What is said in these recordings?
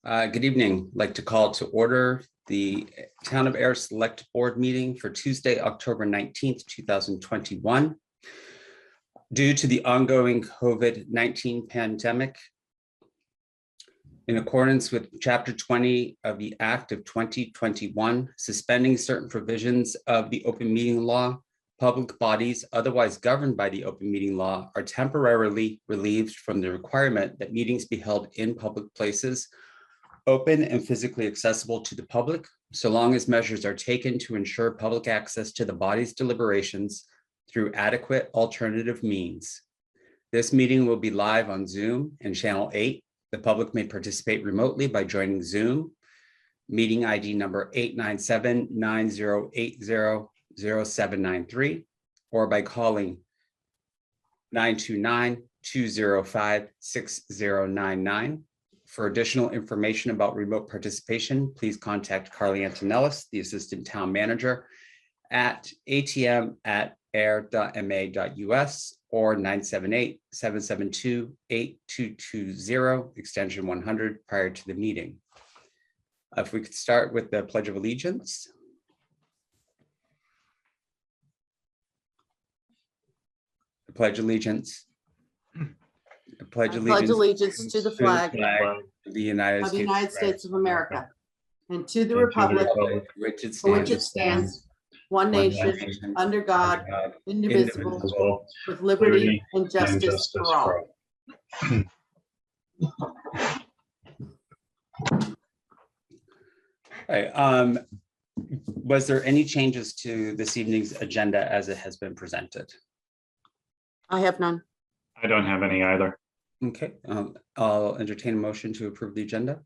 Good evening. I'd like to call to order the Town of Ayer Select Board meeting for Tuesday, October 19th, 2021. Due to the ongoing COVID-19 pandemic, in accordance with Chapter 20 of the Act of 2021, suspending certain provisions of the open meeting law, public bodies otherwise governed by the open meeting law are temporarily relieved from the requirement that meetings be held in public places, open and physically accessible to the public, so long as measures are taken to ensure public access to the body's deliberations through adequate alternative means. This meeting will be live on Zoom and Channel 8. The public may participate remotely by joining Zoom, meeting ID number 897-9080-0793, or by calling 929-205-6099. For additional information about remote participation, please contact Carly Antonellis, the Assistant Town Manager, at atm@ayer.ma.us or 978-772-8220, extension 100, prior to the meeting. If we could start with the Pledge of Allegiance. The Pledge Allegiance. I pledge allegiance to the flag of the United States of America and to the republic for which it stands, one nation, under God, indivisible, with liberty and justice for all. Right. Was there any changes to this evening's agenda as it has been presented? I have none. I don't have any either. Okay, I'll entertain a motion to approve the agenda.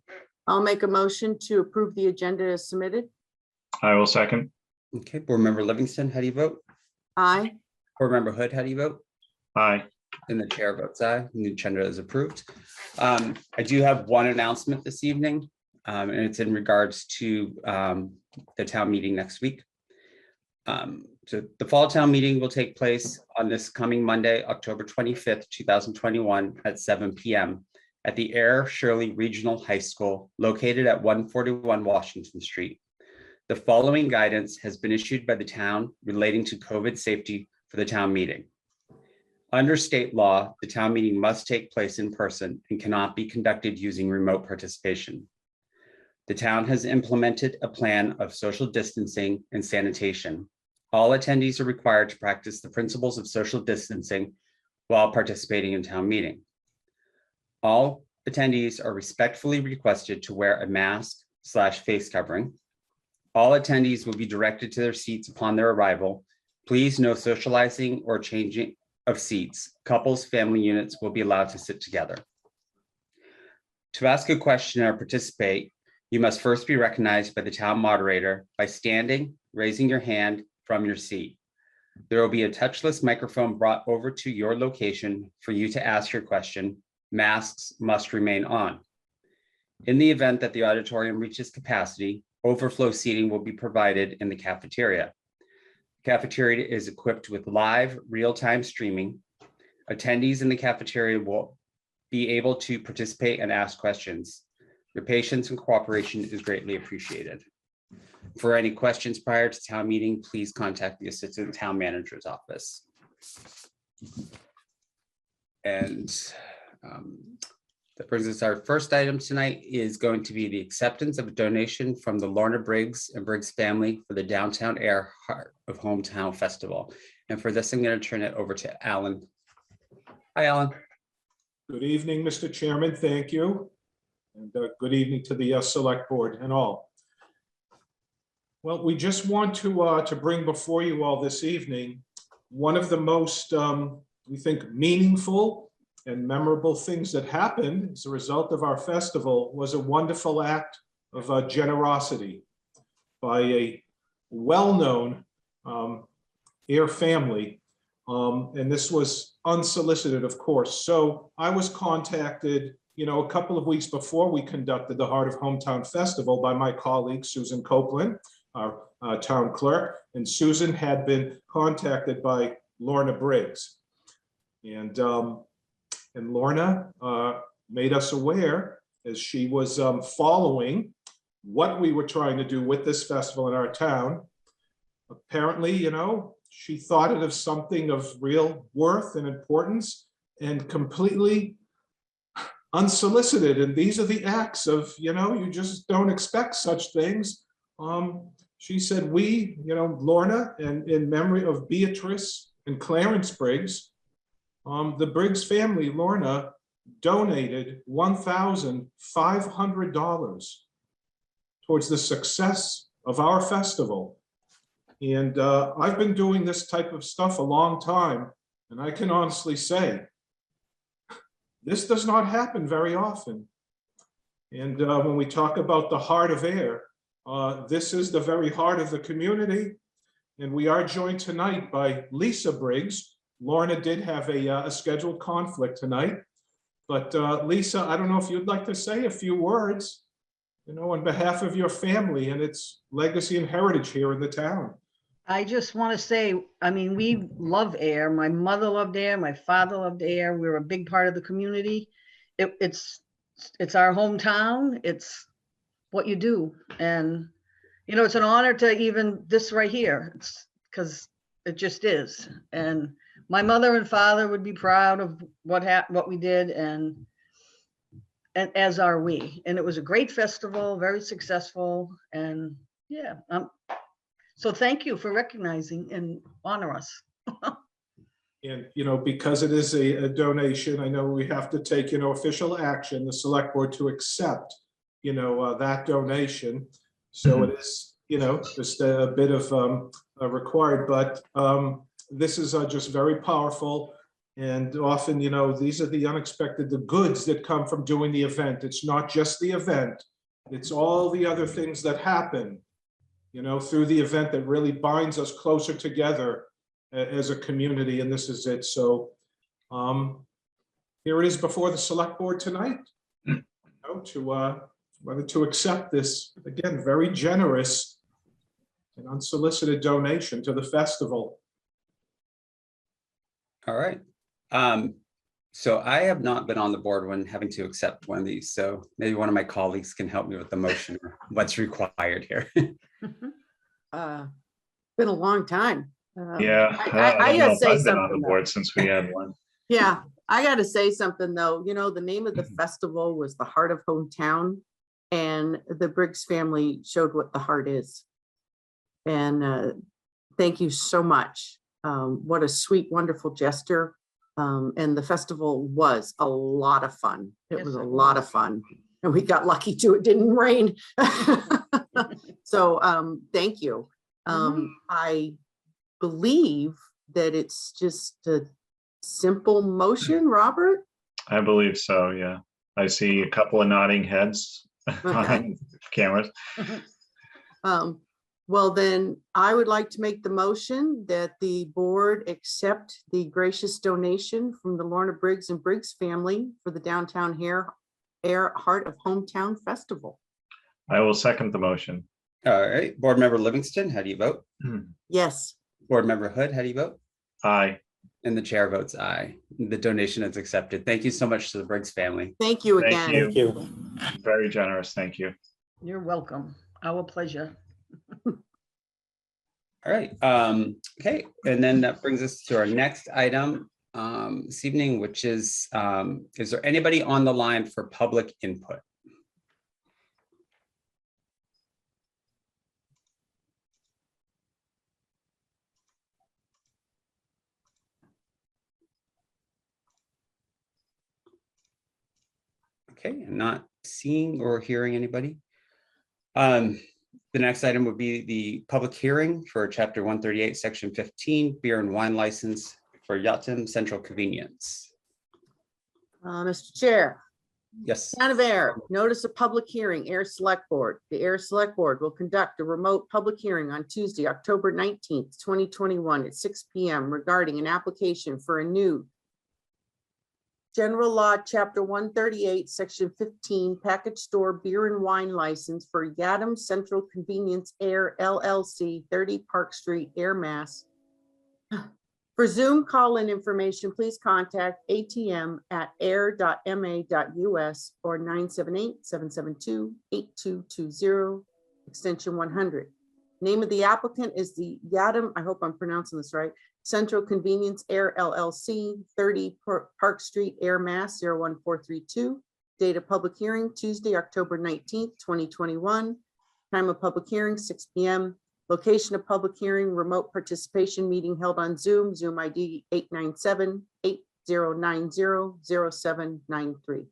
I'll make a motion to approve the agenda as submitted. I will second. Okay, Board Member Livingston, how do you vote? Aye. Board Member Hood, how do you vote? Aye. And the chair votes aye. The agenda is approved. I do have one announcement this evening, and it's in regards to the town meeting next week. So the fall town meeting will take place on this coming Monday, October 25th, 2021 at 7 p.m. at the Ayer Shirley Regional High School located at 141 Washington Street. The following guidance has been issued by the town relating to COVID safety for the town meeting. Under state law, the town meeting must take place in person and cannot be conducted using remote participation. The town has implemented a plan of social distancing and sanitation. All attendees are required to practice the principles of social distancing while participating in town meeting. All attendees are respectfully requested to wear a mask/face covering. All attendees will be directed to their seats upon their arrival. Please no socializing or changing of seats. Couples, family units will be allowed to sit together. To ask a question or participate, you must first be recognized by the town moderator by standing, raising your hand from your seat. There will be a touchless microphone brought over to your location for you to ask your question. Masks must remain on. In the event that the auditorium reaches capacity, overflow seating will be provided in the cafeteria. The cafeteria is equipped with live real-time streaming. Attendees in the cafeteria will be able to participate and ask questions. Your patience and cooperation is greatly appreciated. For any questions prior to town meeting, please contact the Assistant Town Manager's office. And that brings us, our first item tonight is going to be the acceptance of a donation from the Lorna Briggs and Briggs family for the Downtown Ayer Heart of Hometown Festival. And for this, I'm going to turn it over to Alan. Hi, Alan. Good evening, Mr. Chairman. Thank you. And good evening to the Select Board and all. Well, we just want to bring before you all this evening one of the most, we think, meaningful and memorable things that happened as a result of our festival was a wonderful act of generosity by a well-known Ayer family. And this was unsolicited, of course. So I was contacted, a couple of weeks before we conducted the Heart of Hometown Festival by my colleague, Susan Copeland, our town clerk, and Susan had been contacted by Lorna Briggs. And Lorna made us aware as she was following what we were trying to do with this festival in our town. Apparently, she thought it of something of real worth and importance, and completely unsolicited. And these are the acts of, you just don't expect such things. She said, we, Lorna, and in memory of Beatrice and Clarence Briggs, the Briggs family, Lorna, donated $1,500 towards the success of our festival. And I've been doing this type of stuff a long time, and I can honestly say, this does not happen very often. And when we talk about the heart of Ayer, this is the very heart of the community. And we are joined tonight by Lisa Briggs. Lorna did have a scheduled conflict tonight. But Lisa, I don't know if you'd like to say a few words, on behalf of your family and its legacy and heritage here in the town. I just want to say, we love Ayer. My mother loved Ayer. My father loved Ayer. We're a big part of the community. It's our hometown. It's what you do. And, it's an honor to even this right here. It's because it just is. And my mother and father would be proud of what we did, and as are we. And it was a great festival, very successful. And yeah, so thank you for recognizing and honor us. And, because it is a donation, I know we have to take, official action, the select board, to accept, that donation. So it is, just a bit of required, but this is just very powerful. And often, these are the unexpected, the goods that come from doing the event. It's not just the event, it's all the other things that happen, through the event, that really binds us closer together as a community. And this is it. So here it is before the select board tonight, to whether to accept this, again, very generous and unsolicited donation to the festival. All right. So I have not been on the board when having to accept one of these. So maybe one of my colleagues can help me with the motion or what's required here. Been a long time. Yeah. I gotta say I've been on the something. board since we had one. Yeah, I gotta say something though. The name of the festival was the Heart of Hometown, and the Briggs family showed what the heart is. And thank you so much. What a sweet, wonderful gesture. And the festival was a lot of fun. It Yes, was a it lot of fun. And we got lucky too. It didn't rain. So thank you. I believe that it's just a simple motion, Robert. I believe so, yeah. I see a couple of nodding heads on cameras. Well, then I would like to make the motion that the board accept the gracious donation from the Lorna Briggs and Briggs family for the Downtown Ayer Heart of Hometown Festival. I will second the motion. All right. Board Member Livingston, how do you vote? Yes. Board Member Hood, how do you vote? Aye. And the chair votes aye. The donation is accepted. Thank you so much to the Briggs family. Thank you Thank again. you. Thank you. Very generous, thank you. You're welcome. Our pleasure. All right. Okay. And then that brings us to our next item this evening, which is there anybody on the line for public input? Okay, I'm not seeing or hearing anybody. The next item would be the public hearing for Chapter 138, Section 15, beer and wine license for Yatum Central Convenience. Mr. Chair, Yes. Town of Ayer, notice of public hearing, Ayer Select Board. The Ayer Select Board will conduct a remote public hearing on Tuesday, October 19th, 2021 at 6 p.m. regarding an application for a new General Law, Chapter 138, Section 15, package store beer and wine license for Yatum Central Convenience Ayer LLC, 30 Park Street, Ayer, Mass. For Zoom call-in information, please contact atm@ayer.ma.us or 978-772-8220, extension 100. Name of the applicant is the Yadam, I hope I'm pronouncing this right, Central Convenience Air LLC, 30 Park Street, Air, Mass. 01432. Date of public hearing, Tuesday, October 19th, 2021. Time of public hearing, 6 p.m. Location of public hearing, remote participation meeting held on Zoom, Zoom ID 897-8090-0793.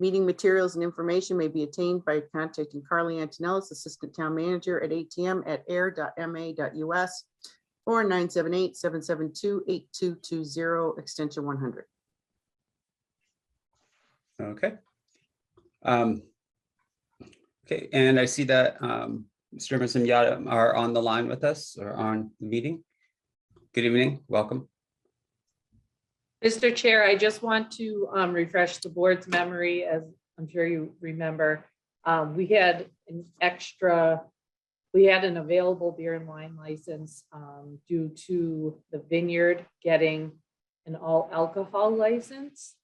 Meeting materials and information may be attained by contacting Carly Antonellis, Assistant Town Manager at atm@ayer.ma.us or 978-772-8220, extension 100. Okay. Okay, and I see that Mr. Emerson Yada are on the line with us or on the meeting. Good evening, welcome. Mr. Chair, I just want to refresh the board's memory, as I'm sure you remember. We had an available beer and wine license due to the vineyard getting an all alcohol license.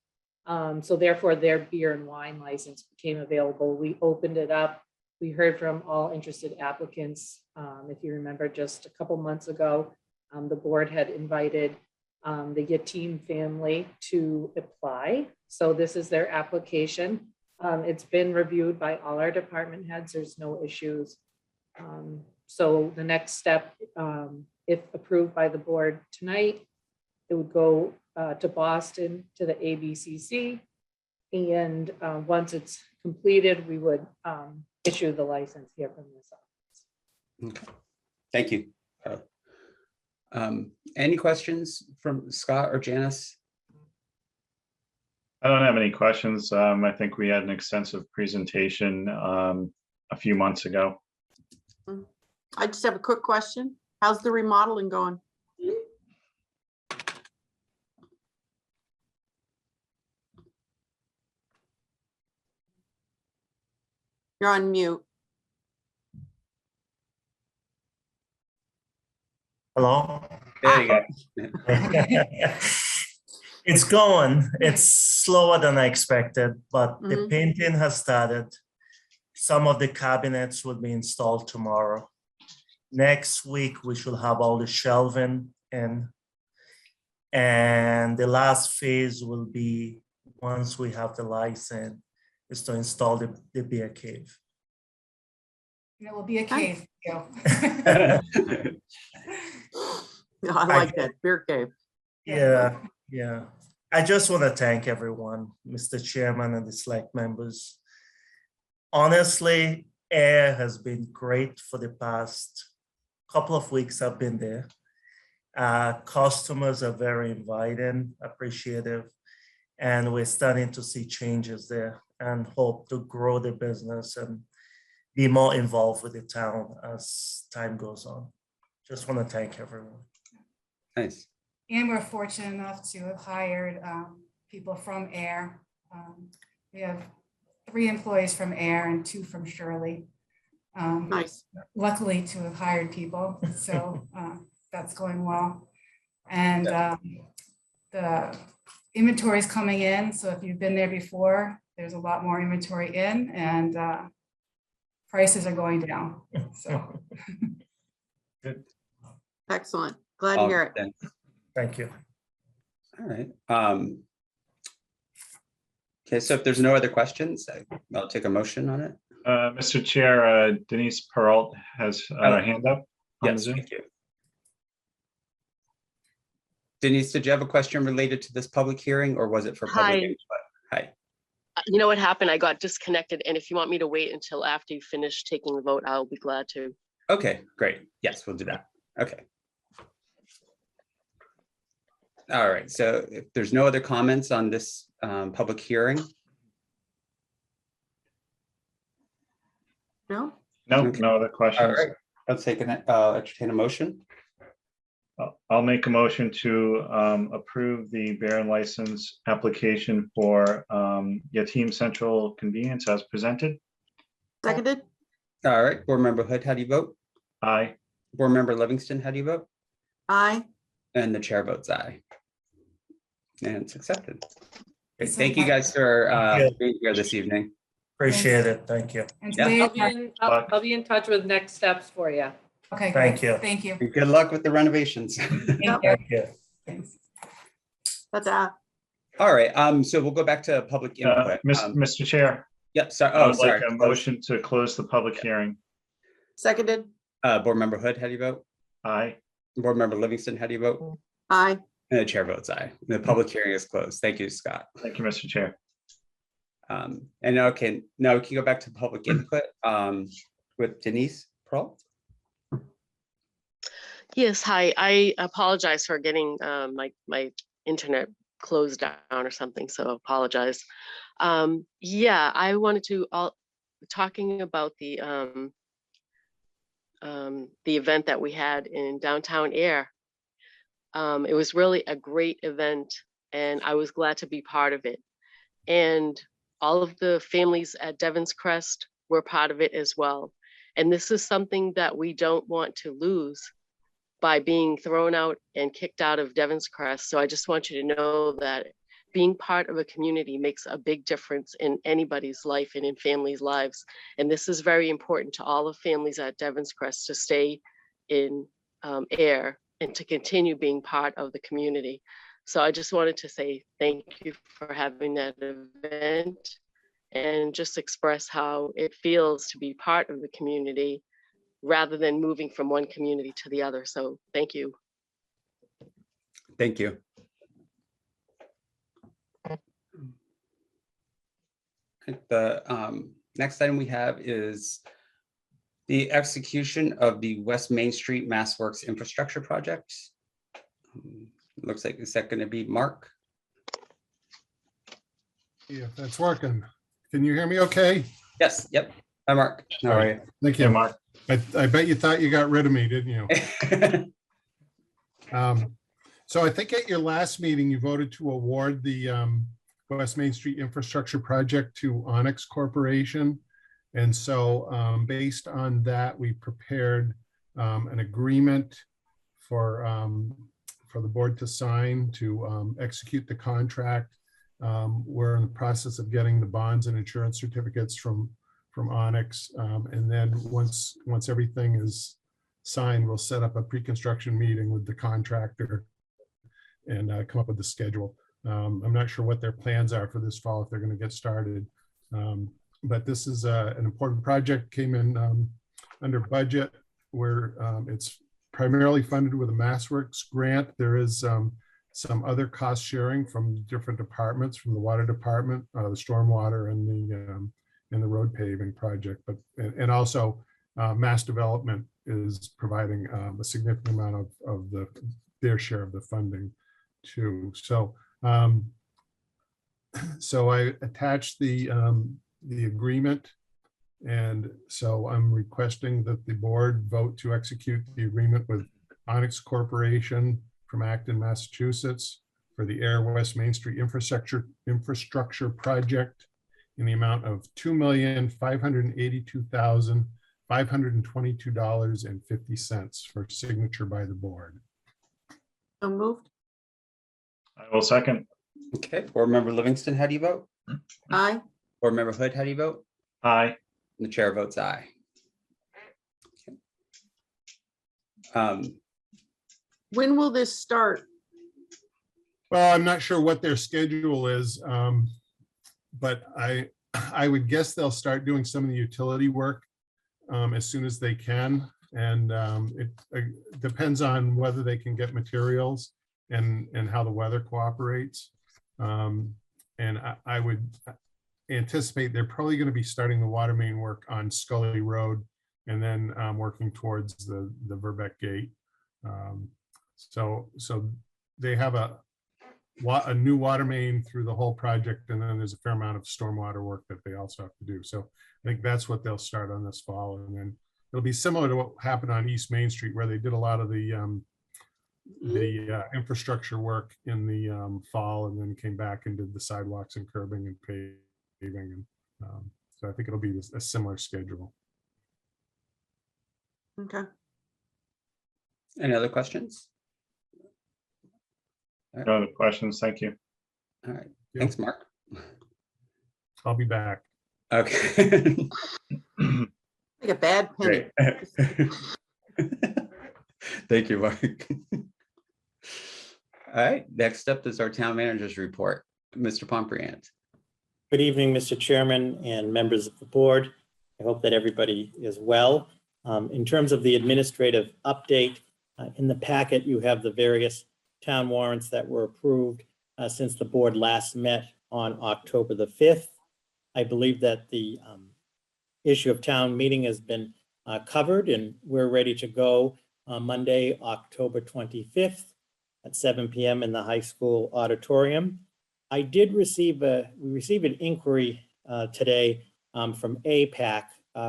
So therefore their beer and wine license became available. We opened it up. We heard from all interested applicants. If you remember, just a couple months ago, the board had invited the Yatim family to apply. So this is their application. It's been reviewed by all our department heads. There's no issues. So the next step, if approved by the board tonight, it would go to Boston to the ABCC. And once it's completed, we would issue the license here from this office. Okay. Thank you. Any questions from Scott or Janice? I don't have any questions. I think we had an extensive presentation a few months ago. I just have a quick question. How's the remodeling going? You're on mute. Hello? There you go. It's going. It's slower than I expected, but the Mhm. painting has started. Some of the cabinets will be installed tomorrow. Next week, we should have all the shelving in. And the last phase will be, once we have the license, is to install the beer cave. It will be a cave. Go. I like that, beer cave. Yeah. I just want to thank everyone, Mr. Chairman and the select members. Honestly, Ayer has been great for the past couple of weeks I've been there. Customers are very inviting, appreciative, and we're starting to see changes there and hope to grow the business and be more involved with the town as time goes on. Just want to thank everyone. Nice. And we're fortunate enough to have hired people from Ayer. We have 3 employees from Ayer and 2 from Shirley. Nice. Luckily to have hired people, so that's going well. And the inventory is coming in, so if you've been there before, there's a lot more inventory in, and prices are going down. So Excellent. Glad to hear it. Thank you. All right. Okay, so if there's no other questions, I'll take a motion on it. Mr. Chair, Denise Peralt has her hand up on Yes, Zoom. thank you. Denise, did you have a question related to this public hearing or was it for public Hi. input? Hi. You know what happened? I got disconnected, and if you want me to wait until after you finish taking the vote, I'll be glad to. Okay, great. Yes, we'll do that. Okay. All right, so if there's no other comments on this public hearing, No? No, Okay. no other all questions. right, let's take entertain a motion. I'll make a motion to approve the beer and license application for Yatim Central Convenience as presented. Seconded? All right, Board Member Hood, how do you vote? Aye. Board Member Livingston, how do you vote? Aye. And the chair votes aye. And it's accepted. Great. So Thank you much. guys for Thank you. being here this evening. Appreciate it. Thank you. And Yeah. today, I'll be in touch with next steps for you. okay, Thank great. you. Thank you. And good luck with the renovations. Thank you. Thank you. Thanks. Ta-ta. All right, so we'll go back to public input. Mr. Chair, Yep, sorry. I Oh, would like sorry. a motion to close the public hearing. Seconded. Board Member Hood, how do you vote? Aye. Board Member Livingston, how do you vote? Aye. And the chair votes aye. The public hearing is closed. Thank you, Scott. Thank you, Mr. Chair. And now we can go back to public input with Denise Pearl. Yes, hi. I apologize for getting my internet closed down or something, so apologize. Yeah, I wanted to talking about the event that we had in downtown Ayer. It was really a great event, and I was glad to be part of it. And all of the families at Devon's Crest were part of it as well. And this is something that we don't want to lose by being thrown out and kicked out of Devon's Crest. So I just want you to know that being part of a community makes a big difference in anybody's life and in families' lives. And this is very important to all the families at Devon's Crest to stay in Ayer and to continue being part of the community. So I just wanted to say thank you for having that event and just express how it feels to be part of the community rather than moving from one community to the other. So thank you. Thank you. The next item we have is the execution of the West Main Street Mass Works infrastructure project. Looks like, is that going to be Mark? Yeah, if that's working. Can you hear me okay? Yes, yep. Hi, Mark. How All are right. Thank Yeah, you. Mark. I bet you thought you got rid of me, didn't you? you? So I think at your last meeting, you voted to award the West Main Street infrastructure project to Onyx Corporation. And so based on that, we prepared an agreement for the board to sign to execute the contract. We're in the process of getting the bonds and insurance certificates from Onyx. And then once everything is signed, we'll set up a pre-construction meeting with the contractor and come up with the schedule. I'm not sure what their plans are for this fall, if they're going to get started. But this is an important project, came in under budget, where it's primarily funded with a MassWorks grant. There is some other cost sharing from different departments, from the water department, the stormwater, and the road paving project. But and also Mass Development is providing a significant amount of their share of the funding too. So so I attached the agreement, and so I'm requesting that the board vote to execute the agreement with Onyx Corporation from Acton, Massachusetts for the Ayer West Main Street infrastructure project in the amount of $2,582,522.50 for signature by the board. So moved. I will second. Okay, Board Member Livingston, how do you vote? Aye. Board Member Hood, how do you vote? Aye. And the chair votes aye. Okay. When will this start? Well, I'm not sure what their schedule is, but I would guess they'll start doing some of the utility work as soon as they can. And it depends on whether they can get materials and how the weather cooperates. And I would anticipate they're probably going to be starting the water main work on Scully Road and then working towards the Verbeck Gate. So they have a new water main through the whole project, and then there's a fair amount of stormwater work that they also have to do. So I think that's what they'll start on this fall, and then it'll be similar to what happened on East Main Street, where they did a lot of the infrastructure work in the fall, and then came back and did the sidewalks and curbing and paving. And so I think it'll be a similar schedule. Okay. Any other questions? No other questions. Thank you. All right, Yeah. thanks, Mark. I'll be back. Okay. Like a bad penny. Great. Thank you, Mark. All right, next up is our town manager's report. Mr. Pombriant. Good evening, Mr. Chairman and members of the board. I hope that everybody is well. In terms of the administrative update, in the packet, you have the various town warrants that were approved since the board last met on October the 5th. I believe that the issue of town meeting has been covered, and we're ready to go Monday, October 25th at 7 p.m. in the high school auditorium. I did receive we received an inquiry today from APAC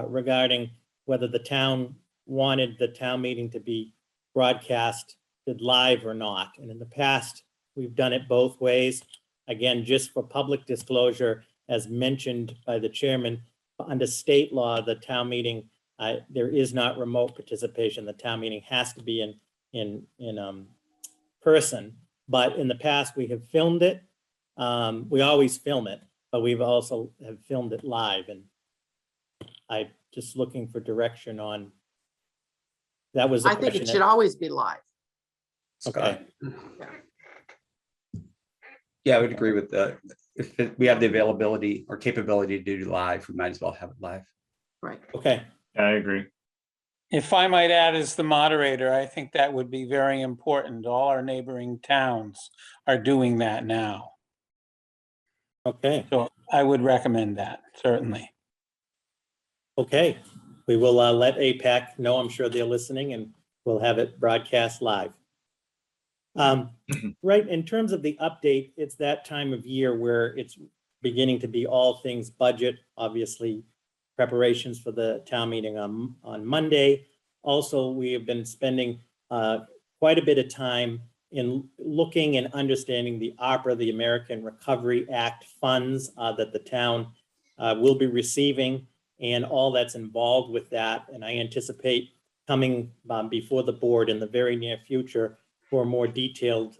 regarding whether the town wanted the town meeting to be broadcasted live or not. And in the past, we've done it both ways. Again, just for public disclosure, as mentioned by the chairman, under state law, the town meeting, there is not remote participation. The town meeting has to be in person. But in the past, we have filmed it. We always film it, but we've also have filmed it live. And I just looking for direction on, that was the I think question. it should always be live. Okay. Yeah, I would agree with that. If we have the availability or capability to do live, we might as well have it live. Right. Okay. I agree. If I might add as the moderator, I think that would be very important. All our neighboring towns are doing that now. Okay. So I would recommend that, certainly. Okay. We will let APAC know. I'm sure they're listening, and we'll have it broadcast live. Right, in terms of the update, it's that time of year where it's beginning to be all things budget, obviously preparations for the town meeting on Monday. Also, we have been spending quite a bit of time in looking and understanding the ARPA, the American Recovery Act funds that the town will be receiving and all that's involved with that. And I anticipate coming before the board in the very near future for a more detailed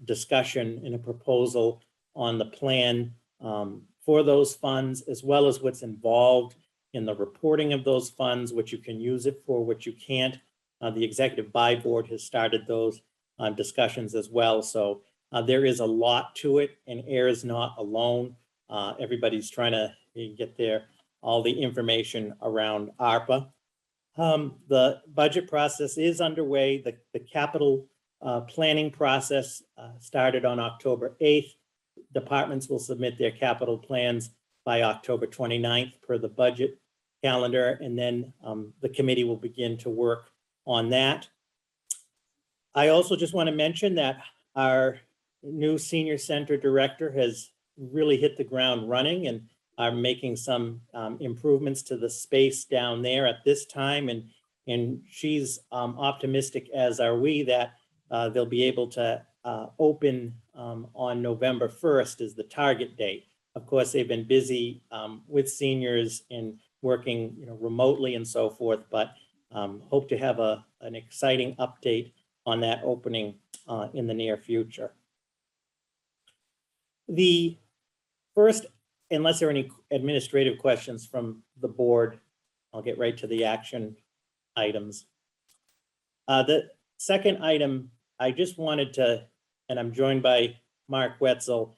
discussion and a proposal on the plan for those funds, as well as what's involved in the reporting of those funds, what you can use it for, what you can't. The executive buy board has started those discussions as well. So there is a lot to it, and Ayer is not alone. Everybody's trying to get all the information around ARPA. The budget process is underway. The capital planning process started on October 8th. Departments will submit their capital plans by October 29th per the budget calendar, and then the committee will begin to work on that. I also just want to mention that our new senior center director has really hit the ground running and are making some improvements to the space down there at this time. And she's optimistic, as are we, that they'll be able to open on November 1st is the target date. Of course, they've been busy with seniors and working remotely and so forth, but hope to have an exciting update on that opening in the near future. The first, unless there are any administrative questions from the board, I'll get right to the action items. The second item, I just wanted to, and I'm joined by Mark Wetzel.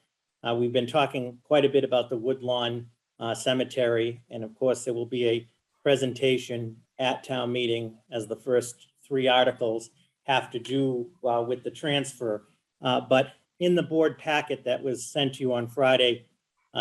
We've been talking quite a bit about the Woodlawn Cemetery, and of course there will be a presentation at town meeting as the first 3 articles have to do with the transfer. But in the board packet that was sent to you on Friday,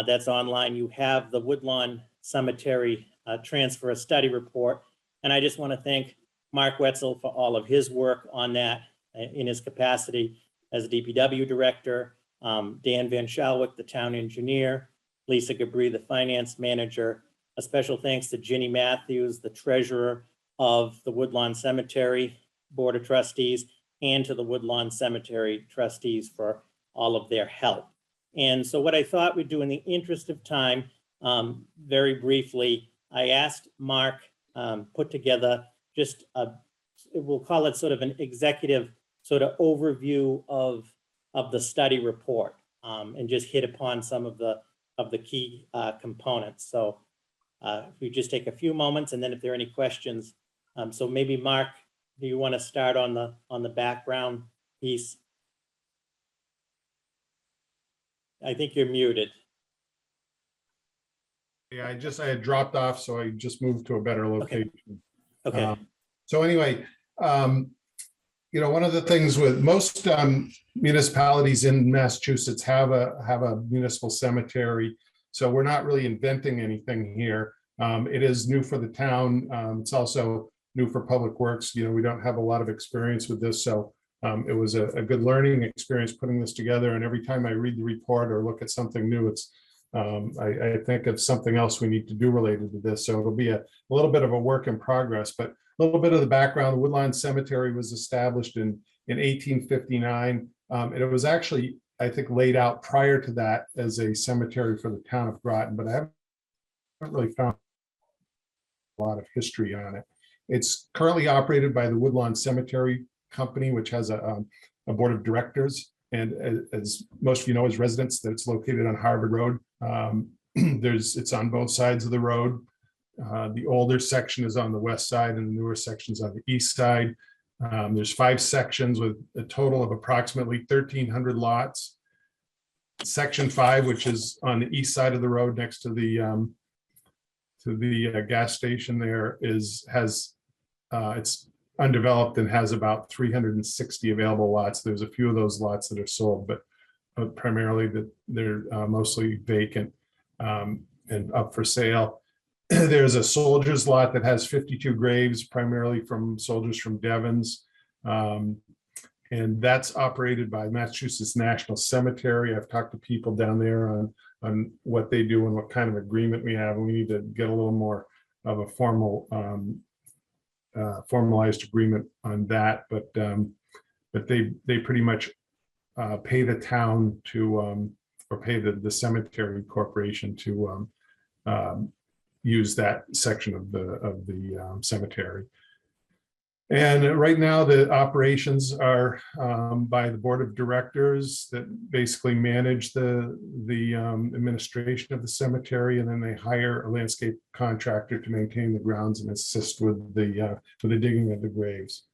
that's online, you have the Woodlawn Cemetery transfer study report. And I just want to thank Mark Wetzel for all of his work on that in his capacity as DPW director, Dan Van Schalwick, the town engineer, Lisa Gabri, the finance manager. A special thanks to Ginny Matthews, the treasurer of the Woodlawn Cemetery Board of Trustees, and to the Woodlawn Cemetery trustees for all of their help. And so what I thought we'd do in the interest of time, very briefly, I asked Mark put together just we'll call it sort of an executive sort of overview of the study report, and just hit upon some of the key components. So if we just take a few moments, and then if there are any questions, so maybe Mark, do you want to start on the background piece? I think you're muted. Yeah, I had dropped off, so I just moved to a better location. Okay. So anyway, one of the things with most municipalities in Massachusetts have a municipal cemetery. So we're not really inventing anything here. It is new for the town. It's also new for Public Works. We don't have a lot of experience with this. So it was a good learning experience putting this together. And every time I read the report or look at something new, I think of something else we need to do related to this. So it'll be a little bit of a work in progress, but a little bit of the background. Woodlawn Cemetery was established in 1859. And it was actually, I think, laid out prior to that as a cemetery for the town of Groton, but I haven't really found a lot of history on it. It's currently operated by the Woodlawn Cemetery Company, which has a board of directors. And as most of you know, as residents, that it's located on Harvard Road. It's on both sides of the road. The older section is on the west side and the newer sections on the east side. There's 5 sections with a total of approximately 1,300 lots. Section 5, which is on the east side of the road next to the gas station there, it's undeveloped and has about 360 available lots. There's a few of those lots that are sold, but primarily they're mostly vacant and up for sale. There's a soldier's lot that has 52 graves, primarily from soldiers from Devons. And that's operated by Massachusetts National Cemetery. I've talked to people down there on what they do and what kind of agreement we have. And we need to get a little more of a formalized agreement on that. But they pretty much pay the town to, or pay the cemetery corporation to use that section of the cemetery. And right now the operations are by the board of directors that basically manage the administration of the cemetery, and then they hire a landscape contractor to maintain the grounds and assist with the digging of the graves.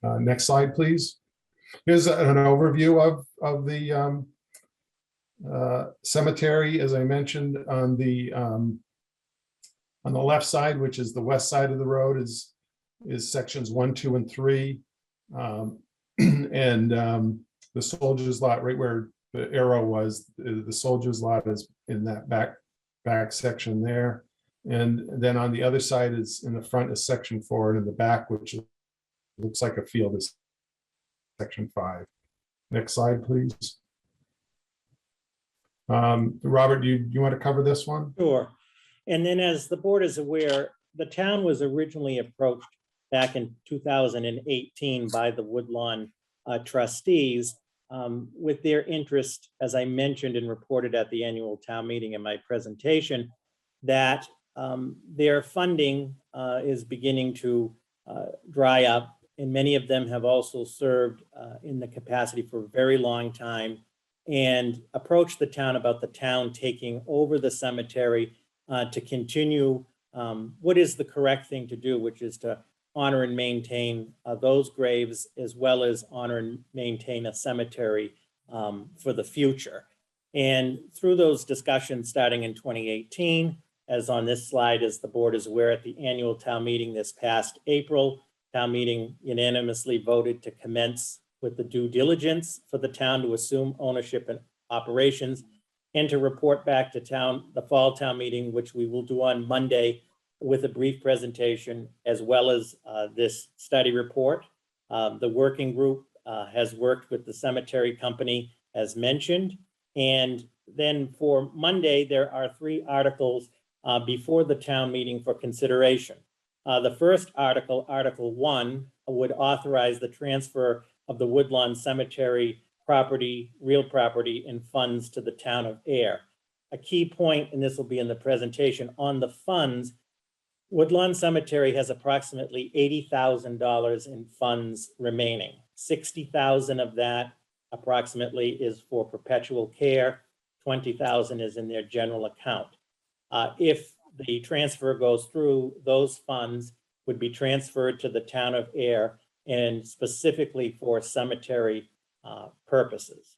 Next slide, please. Here's an overview of the cemetery. As I mentioned, on the left side, which is the west side of the road, is sections 1, 2, and 3. And the soldier's lot, right where the arrow was, the soldier's lot is in that back section there. And then on the other side is, in the front is section 4, and in the back, which looks like a field, is section 5. Next slide, please. Robert, do you want to cover this one? Sure. And then, as the board is aware, the town was originally approached back in 2018 by the Woodlawn trustees with their interest, as I mentioned and reported at the annual town meeting in my presentation, that their funding is beginning to dry up, and many of them have also served in the capacity for a very long time, and approached the town about the town taking over the cemetery to continue what is the correct thing to do, which is to honor and maintain those graves, as well as honor and maintain a cemetery for the future. And through those discussions starting in 2018, as on this slide, as the board is aware, at the annual town meeting this past April, town meeting unanimously voted to commence with the due diligence for the town to assume ownership and operations, and to report back to town, the fall town meeting, which we will do on Monday, with a brief presentation, as well as this study report. The working group has worked with the cemetery company, as mentioned. And then for Monday, there are 3 articles before the town meeting for consideration. The first article, Article 1, would authorize the transfer of the Woodlawn Cemetery property, real property, and funds to the town of Ayer. A key point, and this will be in the presentation, on the funds, Woodlawn Cemetery has approximately $80,000 in funds remaining. $60,000 of that approximately is for perpetual care. 20,000 is in their general account. If the transfer goes through, those funds would be transferred to the town of Ayer and specifically for cemetery purposes.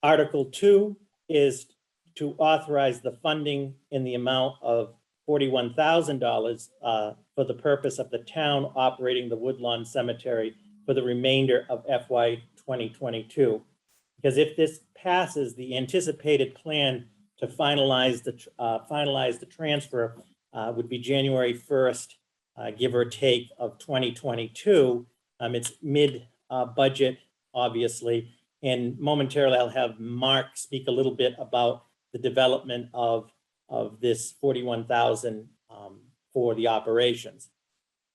Article 2 is to authorize the funding in the amount of $41,000 for the purpose of the town operating the Woodlawn Cemetery for the remainder of FY 2022. Because if this passes, the anticipated plan to finalize the transfer would be January 1st, give or take, of 2022. It's mid-budget, obviously, and momentarily I'll have Mark speak a little bit about the development of this 41,000 for the operations.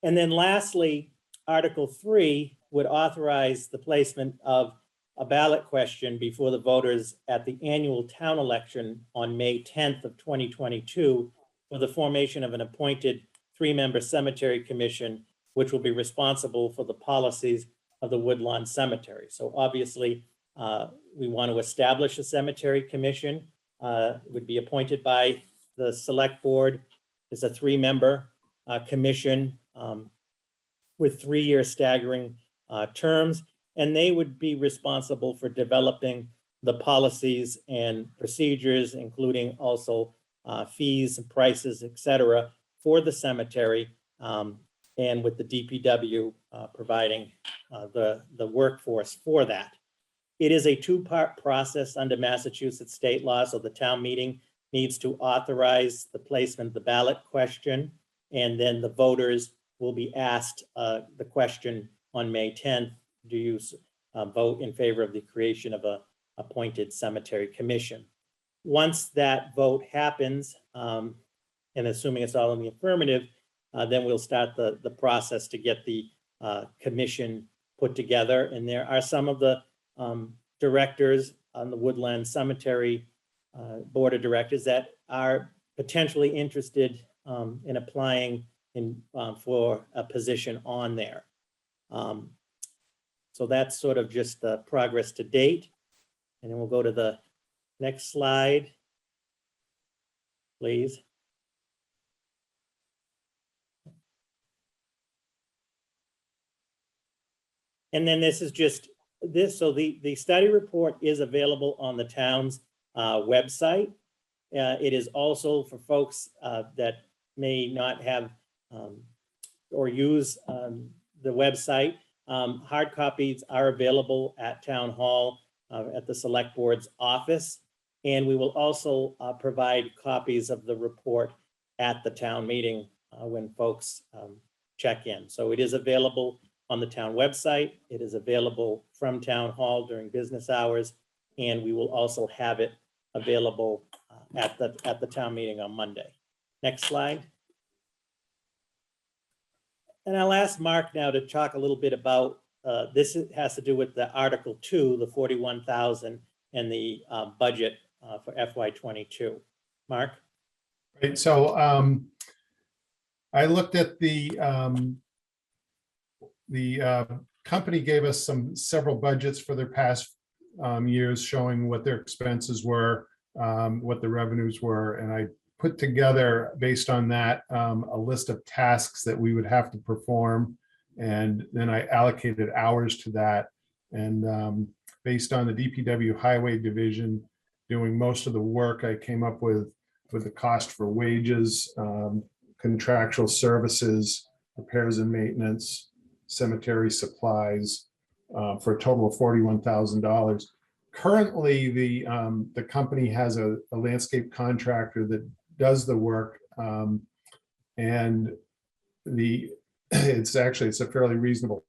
And then lastly, Article 3 would authorize the placement of a ballot question before the voters at the annual town election on May 10th of 2022 for the formation of an appointed 3-member cemetery commission, which will be responsible for the policies of the Woodlawn Cemetery. So obviously, we want to establish a cemetery commission. It would be appointed by the select board. It's a 3-member commission with 3-year staggering terms, and they would be responsible for developing the policies and procedures, including also fees and prices, et cetera, for the cemetery, and with the DPW providing the workforce for that. It is a 2-part process under Massachusetts state law, so the town meeting needs to authorize the placement of the ballot question, and then the voters will be asked the question on May 10th. Do you vote in favor of the creation of a appointed cemetery commission? Once that vote happens, and assuming it's all in the affirmative, then we'll start the process to get the commission put together. And there are some of the directors on the Woodland Cemetery Board of Directors that are potentially interested in applying for a position on there. So that's sort of just the progress to date. And then we'll go to the next slide, please. And then this is just this. So the study report is available on the town's website. It is also for folks that may not have or use the website. Hard copies are available at Town Hall at the Select Board's office. And we will also provide copies of the report at the town meeting when folks check in. So it is available on the town website. It is available from Town Hall during business hours. And we will also have it available at the town meeting on Monday. Next slide. And I'll ask Mark now to talk a little bit about, this has to do with the Article 2, the 41,000 and the budget for FY22. Mark? Right, so I looked at the company gave us several budgets for their past years showing what their expenses were, what the revenues were, and I put together, based on that, a list of tasks that we would have to perform, and then I allocated hours to that. And based on the DPW Highway Division doing most of the work, I came up with the cost for wages, contractual services, repairs and maintenance, cemetery supplies, for a total of $41,000. Currently, the company has a landscape contractor that does the work, and it's a fairly reasonable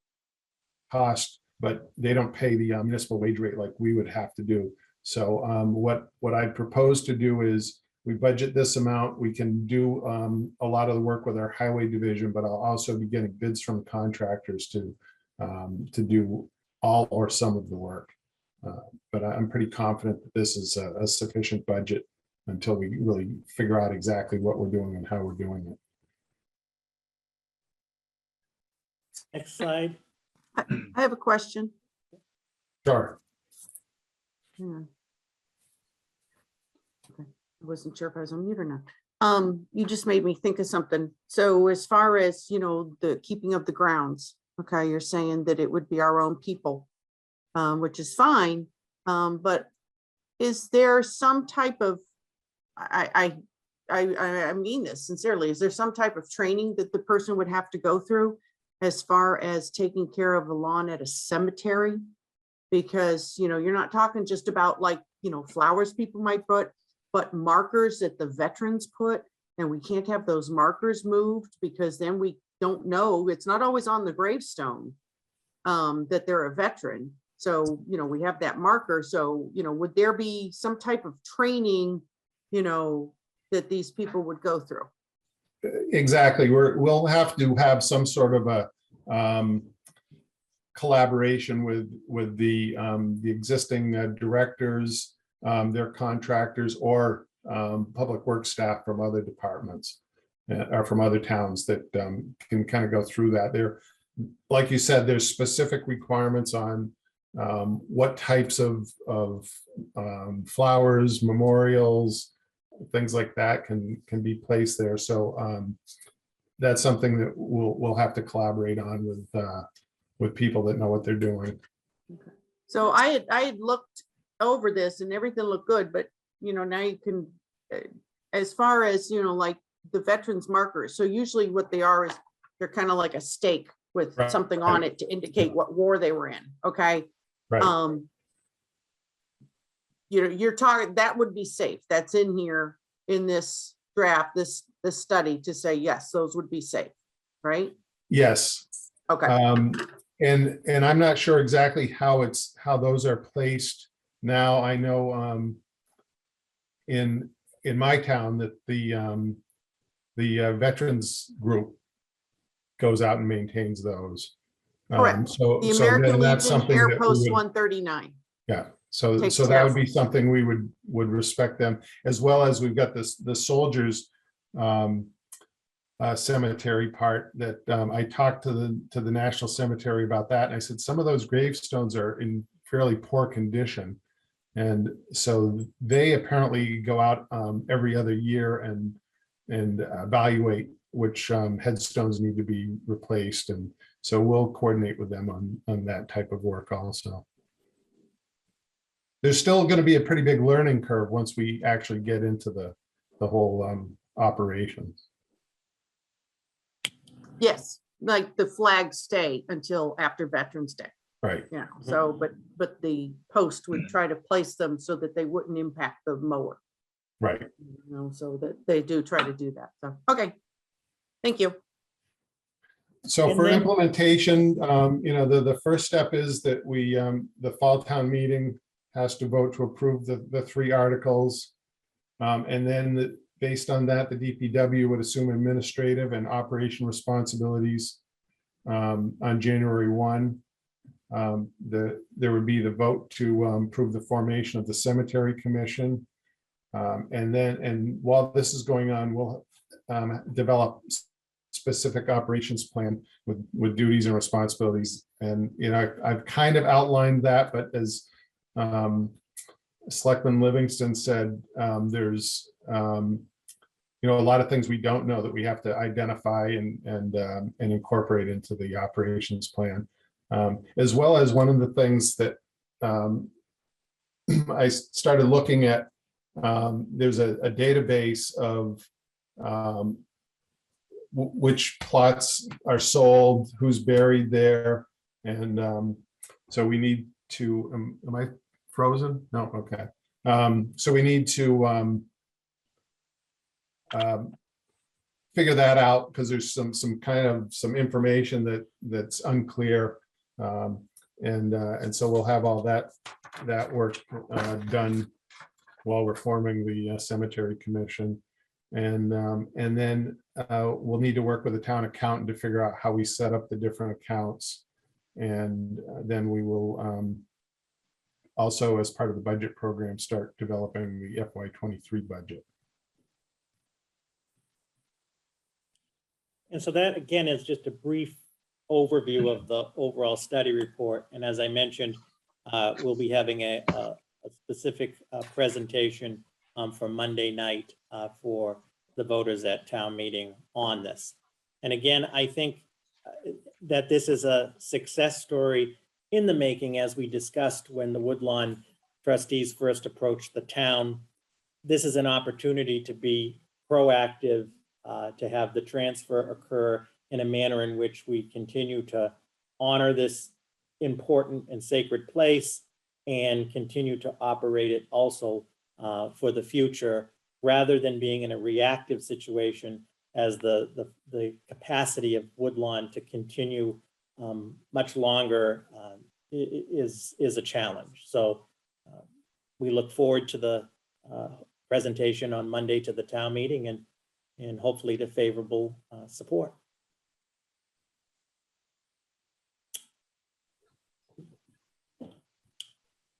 cost, but they don't pay the municipal wage rate like we would have to do. So what I propose to do is we budget this amount. We can do a lot of the work with our highway division, but I'll also be getting bids from contractors to do all or some of the work. But I'm pretty confident that this is a sufficient budget until we really figure out exactly what we're doing and how we're doing it. Next slide. I have a question. Sure. Yeah. Okay, I wasn't sure if I was on mute or not. You just made me think of something. So as far as, the keeping of the grounds, okay, you're saying that it would be our own people, which is fine. But is there some type of, I mean this sincerely, is there some type of training that the person would have to go through as far as taking care of a lawn at a cemetery? Because, you're not talking just about like, flowers people might put, but markers that the veterans put, and we can't have those markers moved because then we don't know, it's not always on the gravestone that they're a veteran. So, we have that marker. So, would there be some type of training, that these people would go through? Exactly. We'll have to have some sort of a collaboration with the existing directors, their contractors, or public works staff from other departments or from other towns that can kind of go through that. There, like you said, there's specific requirements on what types of flowers, memorials, things like that can be placed there. So that's something that we'll have to collaborate on with people that know what they're doing. Okay. So I had looked over this and everything looked good, but now you can, as far as like the veterans markers. So usually what they are is they're kind of like a stake with Right. something on it to indicate what war they were in. Okay. Right. You're talking, that would be safe. That's in here in this draft, this study to say, yes, those would be safe, right? Yes. Okay. And I'm not sure exactly how those are placed now. I know in my town that the veterans group goes out and maintains those. Correct. So The American that's Legion something Air that we Post would, 139. yeah. So Takes that care would of be something we would respect them, as well as we've got the soldiers cemetery part that I talked to the National Cemetery about that. And I said, some of those gravestones are in fairly poor condition. And so they apparently go out every other year and evaluate which headstones need to be replaced. And so we'll coordinate with them on that type of work also. There's still going to be a pretty big learning curve once we actually get into the whole operations. Yes, like the flags stay until after Veterans Day. Right. Yeah. So, but the post would try to place them so that they wouldn't impact the mower. Right. So that they do try to do that. So, okay. Thank you. So And for then- implementation, the first step is that we, the fall town meeting has to vote to approve the 3 articles. And then based on that, the DPW would assume administrative and operation responsibilities on January 1. There would be the vote to approve the formation of the cemetery commission. And while this is going on, we'll develop specific operations plan with duties and responsibilities. And, I've kind of outlined that, but as Selectman Livingston said, there's, a lot of things we don't know that we have to identify and incorporate into the operations plan. As well as one of the things that I started looking at, there's a database of which plots are sold, who's buried there. And so we need to, am I frozen? No, okay. So we need to figure that out because there's some information that's unclear. And so we'll have all that work done while we're forming the cemetery commission. And then we'll need to work with the town accountant to figure out how we set up the different accounts. And then we will also, as part of the budget program, start developing the FY23 budget. And so that, again, is just a brief overview of the overall study report. And as I mentioned, we'll be having a specific presentation for Monday night for the voters at town meeting on this. And again, I think that this is a success story in the making, as we discussed when the Woodlawn trustees first approached the town. This is an opportunity to be proactive, to have the transfer occur in a manner in which we continue to honor this important and sacred place and continue to operate it also for the future, rather than being in a reactive situation as the capacity of Woodlawn to continue much longer is a challenge. So we look forward to the presentation on Monday to the town meeting and hopefully to favorable support.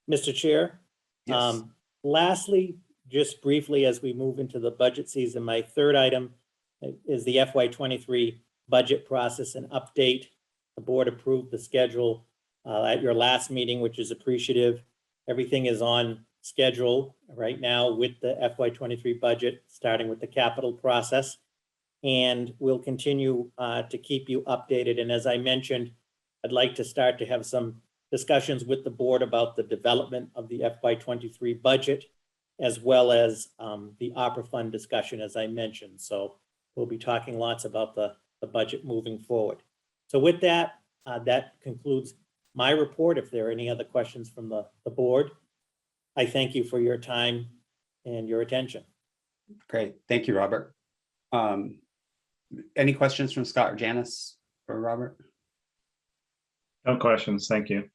Mr. Chair. Yes. Lastly, just briefly, as we move into the budget season, my third item is the FY23 budget process and update. The board approved the schedule at your last meeting, which is appreciative. Everything is on schedule right now with the FY23 budget, starting with the capital process. And we'll continue to keep you updated. And as I mentioned, I'd like to start to have some discussions with the board about the development of the FY23 budget, as well as the opera fund discussion, as I mentioned. So we'll be talking lots about the budget moving forward. So with that, that concludes my report. If there are any other questions from the board, I thank you for your time and your attention. Great. Thank you, Robert. Any questions from Scott or Janice or Robert? No questions. Thank you.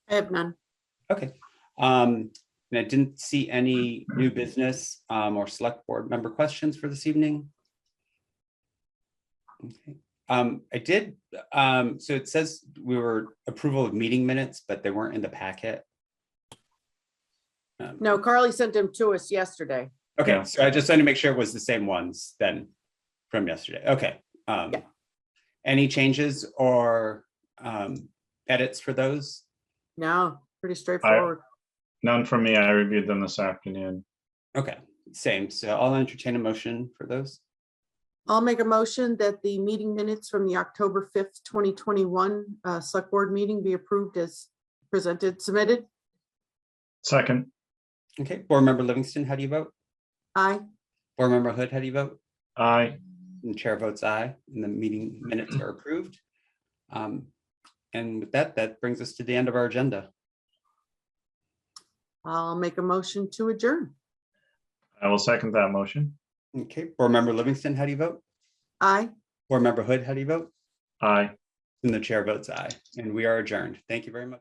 I have none. Okay. And I didn't see any new business or select board member questions for this evening. Okay. I did, so it says we were approval of meeting minutes, but they weren't in the packet. No, Carly sent them to us yesterday. Okay, so I just wanted to make sure it was the same ones then from yesterday. Okay. Yeah. Any changes or edits for those? No, pretty straightforward. None from me. I reviewed them this afternoon. Okay, same. So I'll entertain a motion for those. I'll make a motion that the meeting minutes from the October 5th, 2021 select board meeting be approved as presented, submitted. Second. Okay, board member Livingston, how do you vote? Aye. Board member Hood, how do you vote? Aye. And the chair votes aye, and the meeting minutes are approved. And with that, that brings us to the end of our agenda. I'll make a motion to adjourn. I will second that motion. Okay, board member Livingston, how do you vote? Aye. Board member Hood, how do you vote? Aye. And the chair votes aye, and we are adjourned. Thank you very much.